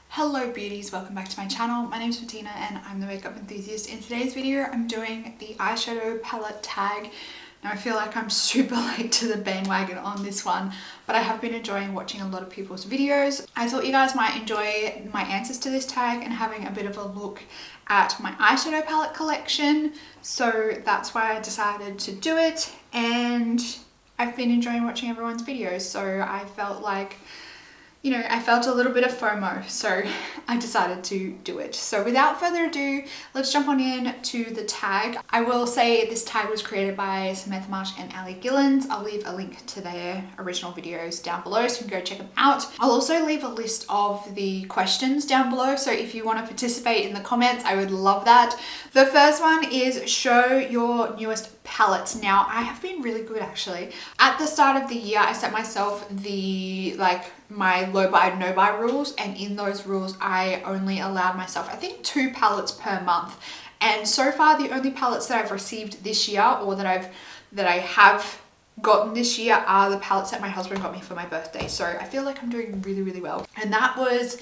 Hello beauties, welcome back to my channel. My name is Bettina and I'm the makeup enthusiast. In today's video I'm doing the eyeshadow palette tag. Now I feel like I'm super late to the bandwagon on this one, but I have been enjoying watching a lot of people's videos. I thought you guys might enjoy my answers to this tag and having a bit of a look at my eyeshadow palette collection, so that's why I decided to do it. And I've been enjoying watching everyone's videos, so I felt like, you know, I felt a little bit of FOMO, so I decided to do it. So without further ado, let's jump on in to the tag. I will say this tag was created by Samantha Marsh and Ali Gillens. I'll leave a link to their original videos down below so you can go check them out. I'll also leave a list of the questions down below, so if you want to participate in the comments, I would love that. The first one is show your newest palettes. Now I have been really good actually. At the start of the year I set myself my low buy no buy rules, and in those rules I only allowed myself I think 2 palettes per month, and so far the only palettes that I've received this year or that I have gotten this year are the palettes that my husband got me for my birthday. So I feel like I'm doing really well, and that was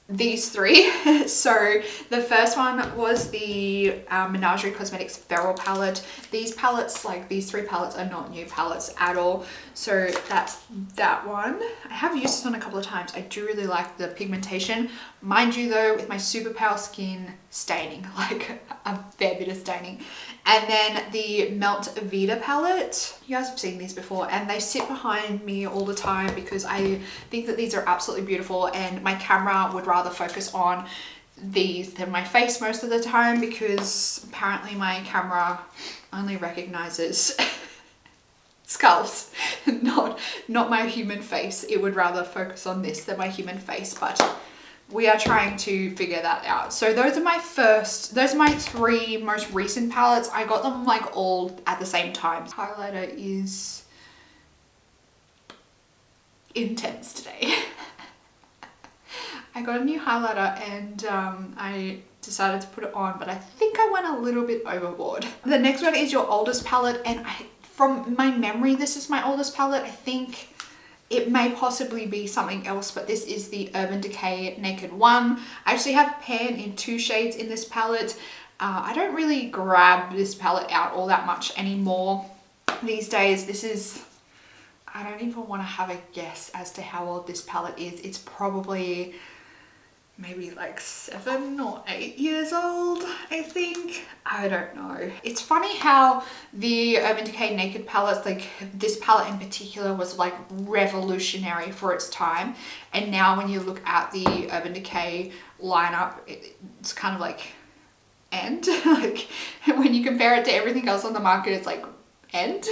these 3. So the first one was the Menagerie Cosmetics Feral palette. These palettes, like these 3 palettes, are not new palettes at all. So that's that one. I have used this one a couple of times. I do really like the pigmentation. Mind you though, with my super pale skin, staining, like a fair bit of staining. And then the Melt Vita palette. You guys have seen these before and they sit behind me all the time because I think that these are absolutely beautiful, and my camera would rather focus on these than my face most of the time, because apparently my camera only recognizes skulls, not my human face. It would rather focus on this than my human face, but we are trying to figure that out. So those are my 3 most recent palettes. I got them like all at the same time. Highlighter is intense today. I got a new highlighter and I decided to put it on, but I think I went a little bit overboard. The next one is your oldest palette, and from my memory this is my oldest palette. I think it may possibly be something else, but this is the Urban Decay Naked 1. I actually have Pan in 2 shades in this palette. I don't really grab this palette out all that much anymore these days. This is, I don't even want to have a guess as to how old this palette is. It's probably maybe like 7 or 8 years old, I think. I don't know. It's funny how the Urban Decay Naked palettes, like this palette in particular, was like revolutionary for its time, and now when you look at the Urban Decay lineup, it's kind of like end. Like when you compare it to everything else on the market, it's like end.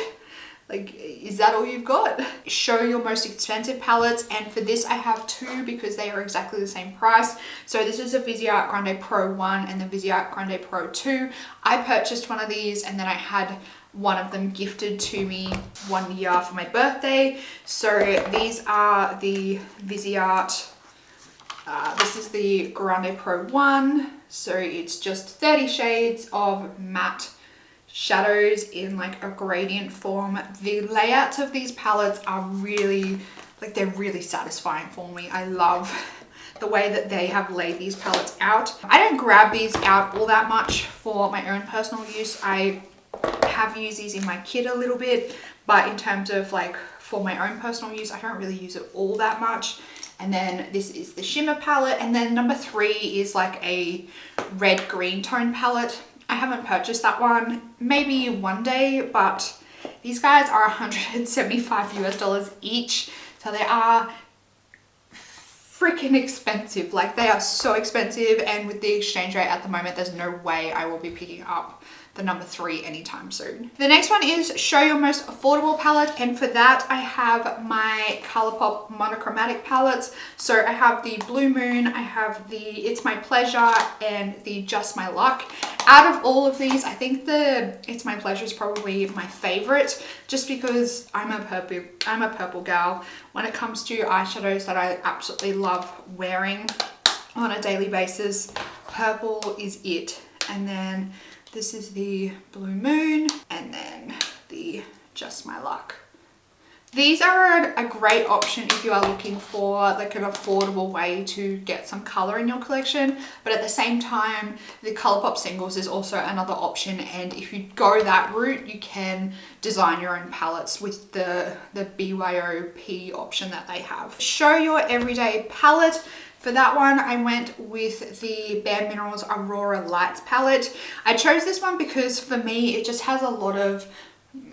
Like, is that all you've got? Show your most expensive palettes, and for this I have 2 because they are exactly the same price. So this is a Viseart Grande Pro 1 and the Viseart Grande Pro 2. I purchased one of these and then I had one of them gifted to me one year for my birthday. So these are the Viseart, this is the Grande Pro 1. So it's just 30 shades of matte shadows in like a gradient form. The layouts of these palettes are really, like, they're really satisfying for me. I love the way that they have laid these palettes out. I don't grab these out all that much for my own personal use. I have used these in my kit a little bit, but in terms of like for my own personal use, I don't really use it all that much. And then this is the shimmer palette, and then number 3 is like a red green tone palette. I haven't purchased that one, maybe one day, but these guys are $175 US each. So they are freaking expensive. Like, they are so expensive, and with the exchange rate at the moment, there's no way I will be picking up the number 3 anytime soon. The next one is show your most affordable palette, and for that I have my Colourpop monochromatic palettes. So I have the Blue Moon, I have the It's My Pleasure, and the Just My Luck. Out of all of these, I think the It's My Pleasure is probably my favorite, just because I'm a purple gal. When it comes to eyeshadows that I absolutely love wearing on a daily basis, purple is it. And then this is the Blue Moon, and then the Just My Luck. These are a great option if you are looking for like an affordable way to get some color in your collection, but at the same time the Colourpop singles is also another option, and if you go that route you can design your own palettes with the BYOP option that they have. Show your everyday palette. For that one, I went with the Bare Minerals Aurora Lights palette. I chose this one because for me it just has a lot of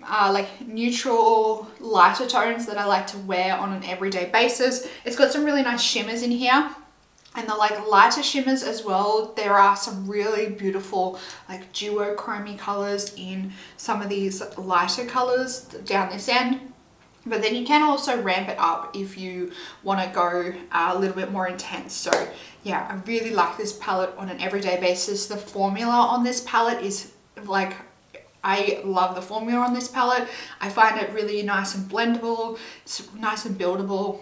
like neutral lighter tones that I like to wear on an everyday basis. It's got some really nice shimmers in here, and the like lighter shimmers as well. There are some really beautiful like duochrome colors in some of these lighter colors down this end. But then you can also ramp it up if you want to go a little bit more intense. So yeah, I really like this palette on an everyday basis. The formula on this palette is like, I love the formula on this palette. I find it really nice and blendable. It's nice and buildable.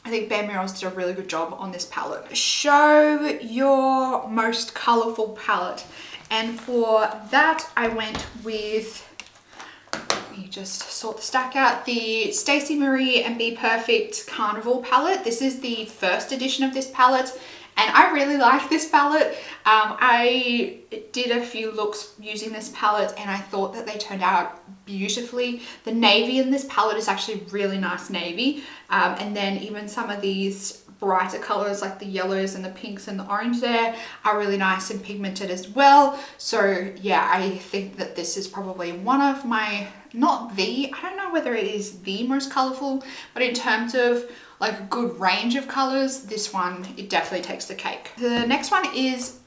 I think Bare Minerals did a really good job on this palette. Show your most colourful palette. And for that, I went with, let me just sort the stack out, the Stacey Marie and Be Perfect Carnival palette. This is the first edition of this palette, and I really like this palette. I did a few looks using this palette and I thought that they turned out beautifully. The navy in this palette is actually really nice navy, and then even some of these brighter colors like the yellows and the pinks and the orange there are really nice and pigmented as well. So yeah, I think that this is probably one of my, I don't know whether it is the most colorful, but in terms of like a good range of colors, this one, it definitely takes the cake. The next one is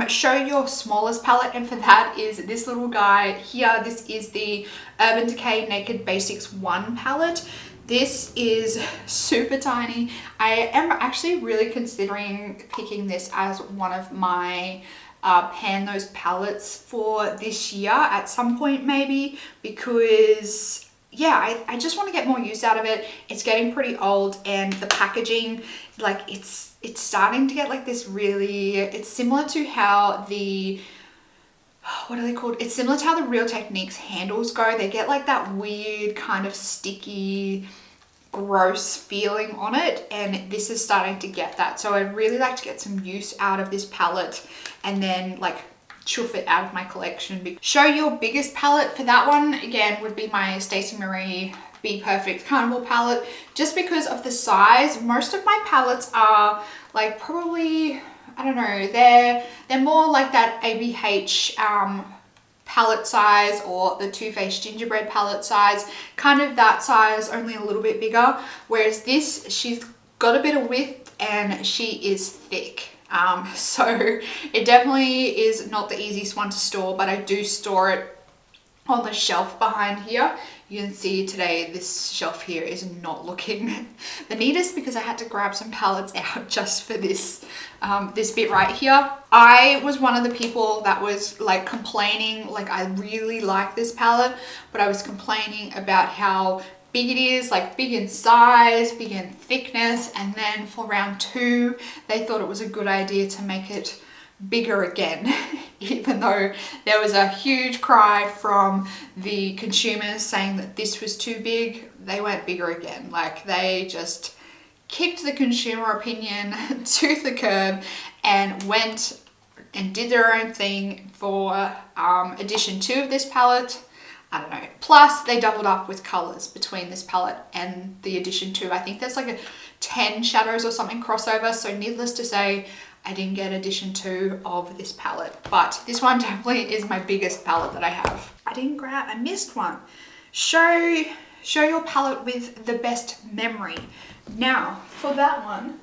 show your smallest palette, and for that is this little guy here. This is the Urban Decay Naked Basics 1 palette. This is super tiny. I am actually really considering picking this as one of my pan those palettes for this year at some point maybe, because yeah, I just want to get more use out of it. It's getting pretty old, and the packaging, like it's starting to get like this really, it's similar to how the, what are they called? It's similar to how the Real Techniques handles go. They get like that weird kind of sticky, gross feeling on it, and this is starting to get that. So I'd really like to get some use out of this palette and then like chuff it out of my collection. Show your biggest palette. For that one, again, would be my Stacey Marie Be Perfect Carnival palette, just because of the size. Most of my palettes are like probably, I don't know, they're more like that ABH palette size, or the Too Faced Gingerbread palette size, kind of that size, only a little bit bigger. Whereas this, she's got a bit of width and she is thick. So it definitely is not the easiest one to store, but I do store it on the shelf behind here. You can see today this shelf here is not looking the neatest because I had to grab some palettes out just for this this bit right here. I was one of the people that was like complaining, like I really like this palette, but I was complaining about how big it is, like big in size, big in thickness, and then for round 2 they thought it was a good idea to make it bigger again. Even though there was a huge cry from the consumers saying that this was too big, they went bigger again. Like they just kicked the consumer opinion to the curb and went and did their own thing for edition 2 of this palette. I don't know. Plus they doubled up with colors between this palette and the edition 2. I think there's like a 10 shadows or something crossover. So needless to say, I didn't get edition 2 of this palette, but this one definitely is my biggest palette that I have. I missed one. Show your palette with the best memory. Now for that one,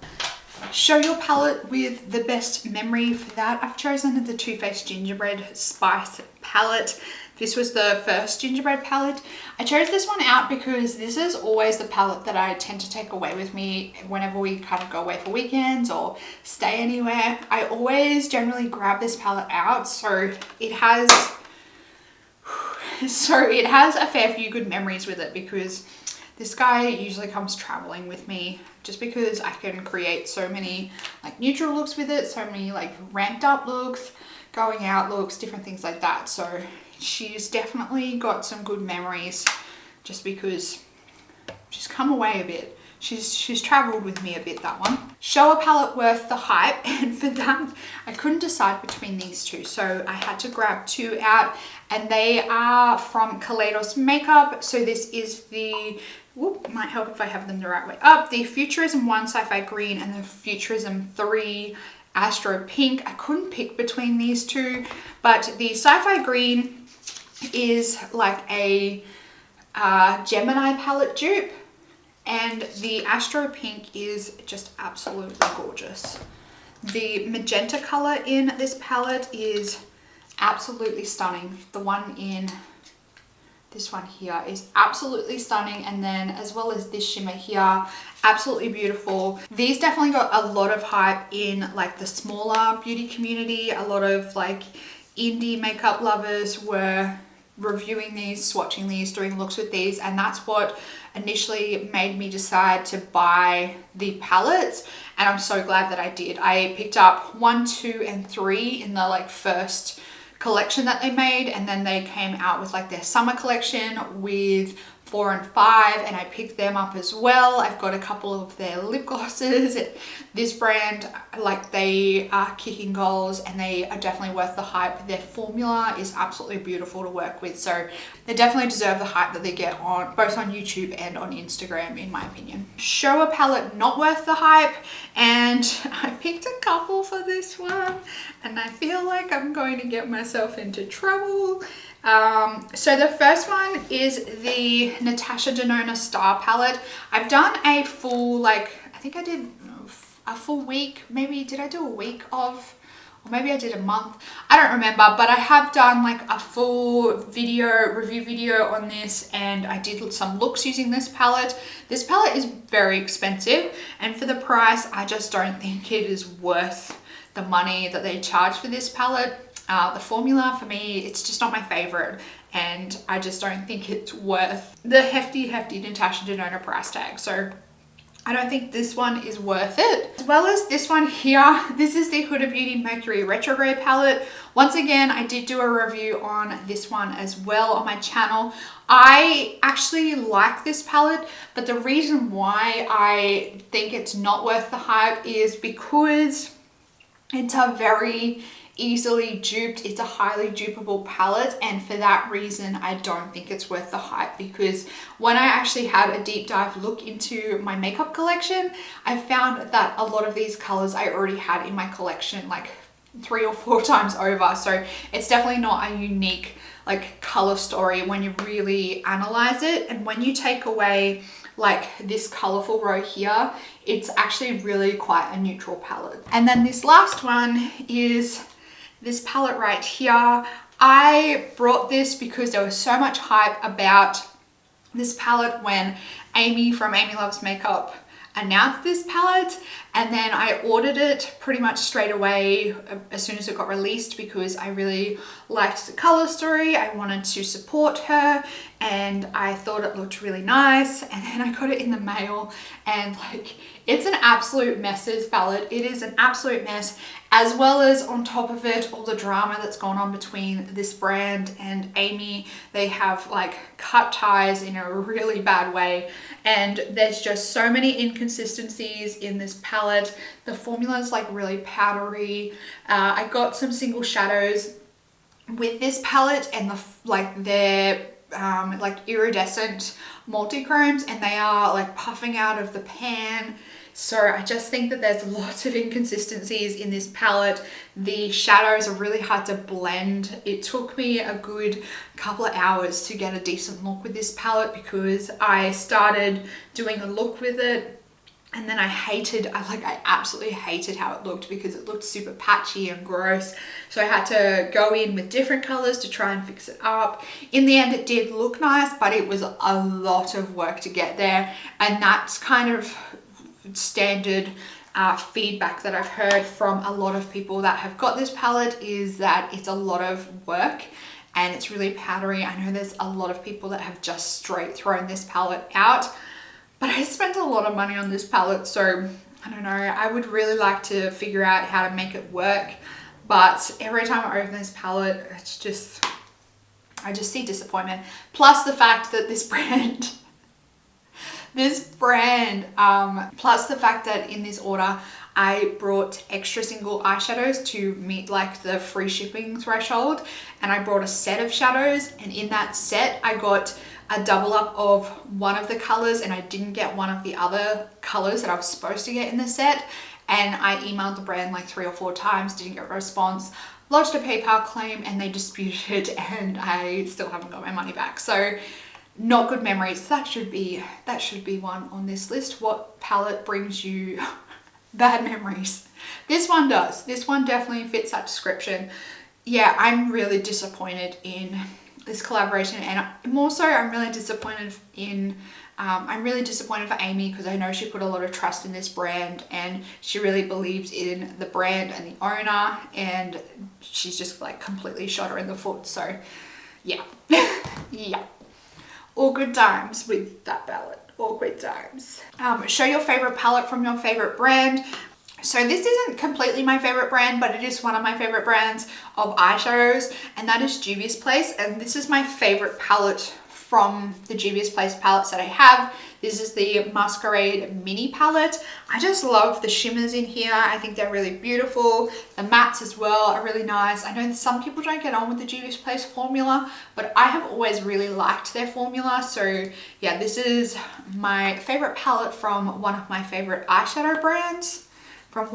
show your palette with the best memory. For that, I've chosen the Too Faced Gingerbread Spice palette. This was the first gingerbread palette. I chose this one out because this is always the palette that I tend to take away with me whenever we kind of go away for weekends or stay anywhere. I always generally grab this palette out, so it has a fair few good memories with it, because this guy usually comes traveling with me just because I can create so many like neutral looks with it, so many like ramped up looks, going out looks, different things like that. So she's definitely got some good memories just because she's come away a bit. She's traveled with me a bit, that one. Show a palette worth the hype, and for that I couldn't decide between these two, so I had to grab two out, and they are from Kaleidos Makeup. So this is the, whoop, might help if I have them the right way up, the Futurism 1 Sci-Fi Green and the Futurism 3 Astro Pink. I couldn't pick between these two, but the Sci-Fi Green is like a Gemini palette dupe, and the Astro Pink is just absolutely gorgeous. The magenta color in this palette is absolutely stunning. The one in this one here is absolutely stunning, and then as well as this shimmer here, absolutely beautiful. These definitely got a lot of hype in like the smaller beauty community. A lot of like indie makeup lovers were reviewing these, swatching these, doing looks with these, and that's what initially made me decide to buy the palettes, and I'm so glad that I did. I picked up 1, 2, and 3 in the like first collection that they made, and then they came out with like their summer collection with 4 and 5, and I picked them up as well. I've got a couple of their lip glosses. This brand, like, they are kicking goals, and they are definitely worth the hype. Their formula is absolutely beautiful to work with, so they definitely deserve the hype that they get on both on YouTube and on Instagram, in my opinion. Show a palette not worth the hype, and I picked a couple for this one, and I feel like I'm going to get myself into trouble. So the first one is the Natasha Denona Star palette. I've done a full, like, I think I did a full week, maybe did I do a week of, or maybe I did a month, I don't remember, but I have done like a full review video on this, and I did some looks using this palette. This palette is very expensive, and for the price I just don't think it is worth the money that they charge for this palette. The formula for me, it's just not my favorite, and I just don't think it's worth the hefty Natasha Denona price tag. So I don't think this one is worth it. As well as this one here, this is the Huda Beauty Mercury Retrograde palette. Once again, I did do a review on this one as well on my channel. I actually like this palette, but the reason why I think it's not worth the hype is because it's a very easily duped, it's a highly dupeable palette, and for that reason I don't think it's worth the hype, because when I actually had a deep dive look into my makeup collection, I found that a lot of these colors I already had in my collection like 3 or 4 times over. So it's definitely not a unique like color story when you really analyze it, and when you take away like this colorful row here, it's actually really quite a neutral palette. And then this last one is this palette right here. I brought this because there was so much hype about this palette when Amy from Amy Loves Makeup announced this palette, and then I ordered it pretty much straight away as soon as it got released because I really liked the color story. I wanted to support her, and I thought it looked really nice, and then I got it in the mail, and like, it's an absolute mess, this palette. It is an absolute mess, as well as on top of it, all the drama that's gone on between this brand and Amy. They have like cut ties in a really bad way, and there's just so many inconsistencies in this palette. The formula is like really powdery. I got some single shadows with this palette, and they're like iridescent multi-chromes, and they are like puffing out of the pan. So I just think that there's lots of inconsistencies in this palette. The shadows are really hard to blend. It took me a good couple of hours to get a decent look with this palette, because I started doing a look with it, and then I absolutely hated how it looked, because it looked super patchy and gross. So I had to go in with different colors to try and fix it up. In the end, it did look nice, but it was a lot of work to get there. And that's kind of standard feedback that I've heard from a lot of people that have got this palette, is that it's a lot of work and it's really powdery. I know there's a lot of people that have just straight thrown this palette out, but I spent a lot of money on this palette, so I don't know. I would really like to figure out how to make it work, but every time I open this palette, it's just, I just see disappointment. Plus the fact that this brand This brand, plus the fact that in this order, I brought extra single eyeshadows to meet like the free shipping threshold. And I brought a set of shadows, and in that set, I got a double up of one of the colors, and I didn't get one of the other colors that I was supposed to get in the set. And I emailed the brand like 3 or 4 times, didn't get a response, lodged a PayPal claim, and they disputed it, and I still haven't got my money back. So not good memories. That should be one on this list. What palette brings you bad memories? This one does. This one definitely fits that description. Yeah, I'm really disappointed in this collaboration, and more so I'm really disappointed for Amy, because I know she put a lot of trust in this brand and she really believes in the brand and the owner, and she's just like completely shot her in the foot. So yeah. Yeah, all good times with that palette. All good times. Show your favorite palette from your favorite brand. So this isn't completely my favorite brand, but it is one of my favorite brands of eyeshadows, and that is Juvia's Place. And this is my favorite palette from the Juvia's Place palettes that I have. This is the Masquerade Mini palette. I just love the shimmers in here. I think they're really beautiful. The mattes as well are really nice. I know that some people don't get on with the Juvia's Place formula, but I have always really liked their formula. So yeah, this is my favorite palette from one of my favorite eyeshadow brands. And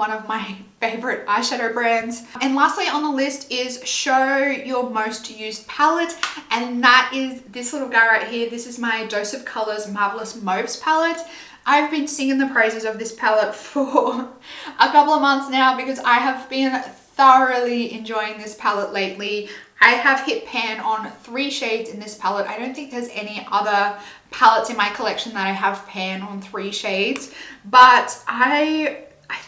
lastly on the list is show your most used palette, and that is this little guy right here. This is my Dose of Colors Marvelous Mauves palette. I've been singing the praises of this palette for a couple of months now because I have been thoroughly enjoying this palette lately. I have hit pan on 3 shades in this palette. I don't think there's any other palettes in my collection that I have pan on 3 shades, but I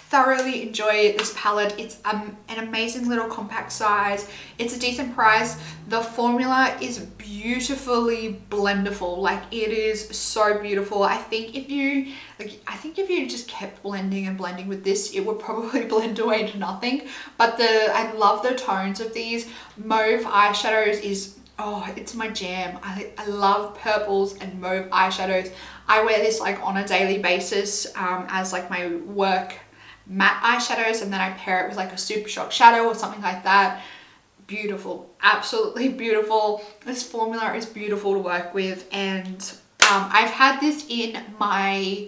thoroughly enjoy this palette. It's an amazing little compact size. It's a decent price. The formula is beautifully blendable. Like, it is so beautiful. I think if you just kept blending and blending with this, it would probably blend away to nothing. But I love the tones of these. Mauve eyeshadows is, oh, it's my jam. I love purples and mauve eyeshadows. I wear this like on a daily basis as like my work matte eyeshadows, and then I pair it with like a Super Shock shadow or something like that. Beautiful, absolutely beautiful. This formula is beautiful to work with, and I've had this in my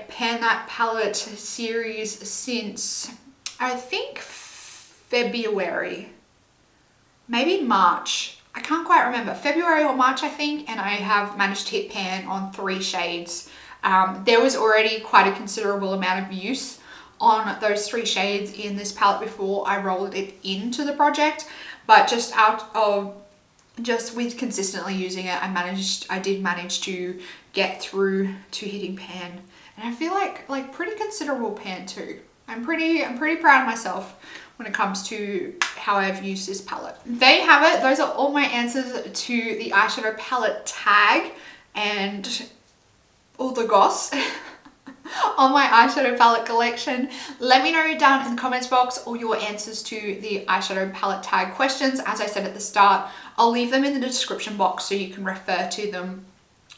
Pan That Palette series since I think February, maybe March. I can't quite remember, February or March I think, and I have managed to hit pan on 3 shades. There was already quite a considerable amount of use on those 3 shades in this palette before I rolled it into the project, but just with consistently using it, I did manage to get through to hitting pan, and I feel like pretty considerable pan too. I'm pretty proud of myself when it comes to how I've used this palette. There you have it. Those are all my answers to the eyeshadow palette tag and all the goss on my eyeshadow palette collection. Let me know down in the comments box all your answers to the eyeshadow palette tag questions. As I said at the start, I'll leave them in the description box so you can refer to them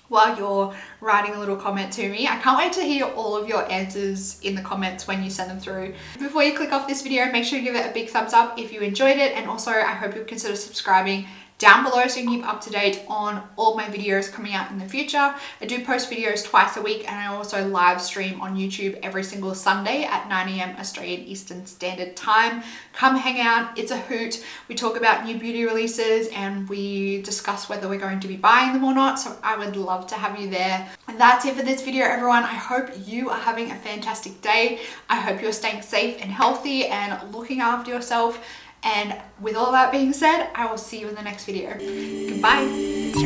while you're writing a little comment to me. I can't wait to hear all of your answers in the comments when you send them through. Before you click off this video, make sure you give it a big thumbs up if you enjoyed it, and also I hope you'll consider subscribing down below so you can keep up to date on all my videos coming out in the future. I do post videos twice a week, and I also live stream on YouTube every single Sunday at 9 AM Australian Eastern Standard Time. Come hang out, it's a hoot. We talk about new beauty releases and we discuss whether we're going to be buying them or not, so I would love to have you there. And that's it for this video, everyone. I hope you are having a fantastic day. I hope you're staying safe and healthy and looking after yourself. And with all that being said, I will see you in the next video. Goodbye.